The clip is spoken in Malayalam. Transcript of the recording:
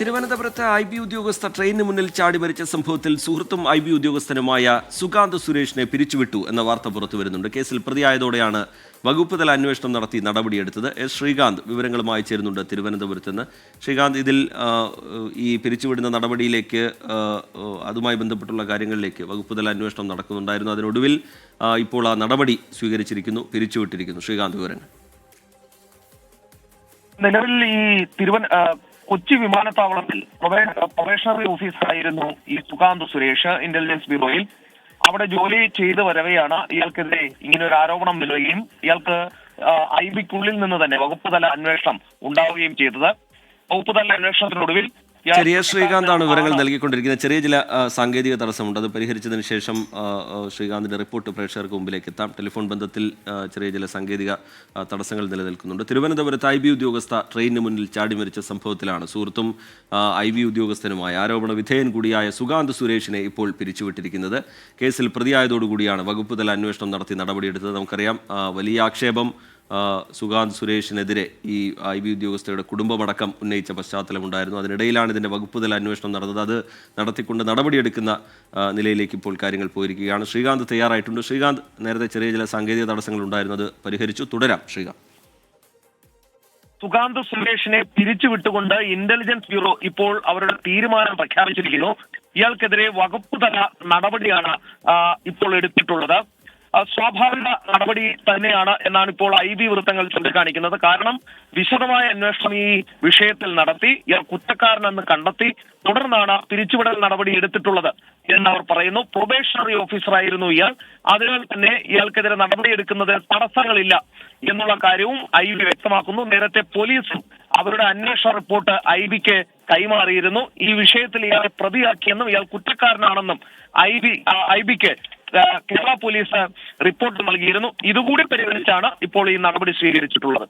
തിരുവനന്തപുരത്ത് IB ഉദ്യോഗസ്ഥ ട്രെയിനിന് മുന്നിൽ ചാടി മരിച്ച സംഭവത്തിൽ സുഹൃത്തും IB ഉദ്യോഗസ്ഥനുമായ സുകാന്ത് സുരേഷിനെ പിരിച്ചുവിട്ടു എന്ന വാർത്ത പുറത്തുവരുന്നുണ്ട്. കേസിൽ പ്രതിയായതോടെയാണ് വകുപ്പ് തല അന്വേഷണം നടത്തി നടപടിയെടുത്തത്. എസ് ശ്രീകാന്ത് വിവരങ്ങളുമായി ചേരുന്നുണ്ട് തിരുവനന്തപുരത്ത് നിന്ന്. ശ്രീകാന്ത്, ഇതിൽ ഈ പിരിച്ചുവിടുന്ന നടപടിയിലേക്ക്, അതുമായി ബന്ധപ്പെട്ടുള്ള കാര്യങ്ങളിലേക്ക് വകുപ്പ് തല അന്വേഷണം നടക്കുന്നുണ്ടായിരുന്നു. അതിനൊടുവിൽ ഇപ്പോൾ ആ നടപടി സ്വീകരിച്ചിരിക്കുന്നു, പിരിച്ചുവിട്ടിരിക്കുന്നു. ശ്രീകാന്ത്, വിവരങ്ങൾ. നിലവിൽ ഈ കൊച്ചി വിമാനത്താവളത്തിൽ പ്രൊബേഷണറി ഓഫീസറായിരുന്നു ഈ സുകാന്ത് സുരേഷ്. ഇന്റലിജൻസ് ബ്യൂറോയിൽ അവിടെ ജോലി ചെയ്തു വരവെയാണ് ഇയാൾക്കെതിരെ ഇങ്ങനെ ഒരു ആരോപണം നിലവിലും ഇയാൾക്ക് IBക്കുള്ളിൽ നിന്ന് തന്നെ വകുപ്പ് തല അന്വേഷണം ഉണ്ടാവുകയും ചെയ്തത്. വകുപ്പ് തല അന്വേഷണത്തിനൊടുവിൽ ചെറിയ ശ്രീകാന്താണ് വിവരങ്ങൾ നൽകിക്കൊണ്ടിരിക്കുന്നത്. ചെറിയ ചില സാങ്കേതിക തടസ്സമുണ്ട്. അത് പരിഹരിച്ചതിന് ശേഷം ശ്രീകാന്തിന്റെ റിപ്പോർട്ട് പ്രേക്ഷകർക്ക് മുമ്പിലേക്ക് എത്താം. ടെലിഫോൺ ബന്ധത്തിൽ ചെറിയ ചില സാങ്കേതിക തടസ്സങ്ങൾ നിലനിൽക്കുന്നുണ്ട്. തിരുവനന്തപുരത്ത് IB ഉദ്യോഗസ്ഥ ട്രെയിനിന് മുന്നിൽ ചാടി മരിച്ച സംഭവത്തിലാണ് സുഹൃത്തും IB ഉദ്യോഗസ്ഥനുമായ ആരോപണ വിധേയൻ കൂടിയായ സുകാന്ത് സുരേഷിനെ ഇപ്പോൾ പിരിച്ചുവിട്ടിരിക്കുന്നത്. കേസിൽ പ്രതിയായതോടുകൂടിയാണ് വകുപ്പ് തല അന്വേഷണം നടത്തി നടപടിയെടുത്തത്. നമുക്കറിയാം, വലിയ ആക്ഷേപം സുകാന്ത് സുരേഷിനെതിരെ ഈ IB ഉദ്യോഗസ്ഥയുടെ കുടുംബമടക്കം ഉന്നയിച്ച പശ്ചാത്തലമുണ്ടായിരുന്നു. അതിനിടയിലാണ് ഇതിൻ്റെ വകുപ്പ് തല അന്വേഷണം നടന്നത്. അത് നടത്തിക്കൊണ്ട് നടപടിയെടുക്കുന്ന നിലയിലേക്ക് ഇപ്പോൾ കാര്യങ്ങൾ പോയിരിക്കുകയാണ്. ശ്രീകാന്ത് തയ്യാറായിട്ടുണ്ട്. ശ്രീകാന്ത്, നേരത്തെ ചെറിയ ചില സാങ്കേതിക തടസ്സങ്ങൾ ഉണ്ടായിരുന്നു, അത് പരിഹരിച്ചു. തുടരാം ശ്രീകാന്ത്. സുകാന്ത് സുരേഷിനെ പിരിച്ചുവിട്ടുകൊണ്ട് ഇന്റലിജൻസ് ബ്യൂറോ ഇപ്പോൾ അവരുടെ തീരുമാനം പ്രഖ്യാപിച്ചിരിക്കുന്നു. ഇയാൾക്കെതിരെ വകുപ്പ് തല നടപടിയാണ് ഇപ്പോൾ എടുത്തിട്ടുള്ളത്. സ്വാഭാവിക നടപടി തന്നെയാണ് എന്നാണ് ഇപ്പോൾ IB വൃത്തങ്ങൾ ചൂണ്ടിക്കാണിക്കുന്നത്. കാരണം വിശദമായ അന്വേഷണം ഈ വിഷയത്തിൽ നടത്തി ഇയാൾ കുറ്റക്കാരനെന്ന് കണ്ടെത്തി തുടർന്നാണ് പിരിച്ചുവിടൽ നടപടി എടുത്തിട്ടുള്ളത് എന്നവർ പറയുന്നു. പ്രൊബേഷണറി ഓഫീസറായിരുന്നു ഇയാൾ. അതിനാൽ തന്നെ ഇയാൾക്കെതിരെ നടപടിയെടുക്കുന്നതിന് തടസ്സങ്ങളില്ല എന്നുള്ള കാര്യവും IB വ്യക്തമാക്കുന്നു. നേരത്തെ പോലീസും അവരുടെ അന്വേഷണ റിപ്പോർട്ട് IBക്ക് കൈമാറിയിരുന്നു. ഈ വിഷയത്തിൽ ഇയാളെ പ്രതിയാക്കിയെന്നും ഇയാൾ കുറ്റക്കാരനാണെന്നും IBക്ക് കേരള പോലീസ് റിപ്പോർട്ട് നൽകിയിരുന്നു. ഇതുകൂടി പരിഗണിച്ചാണ് ഇപ്പോൾ ഈ നടപടി സ്വീകരിച്ചിട്ടുള്ളത്.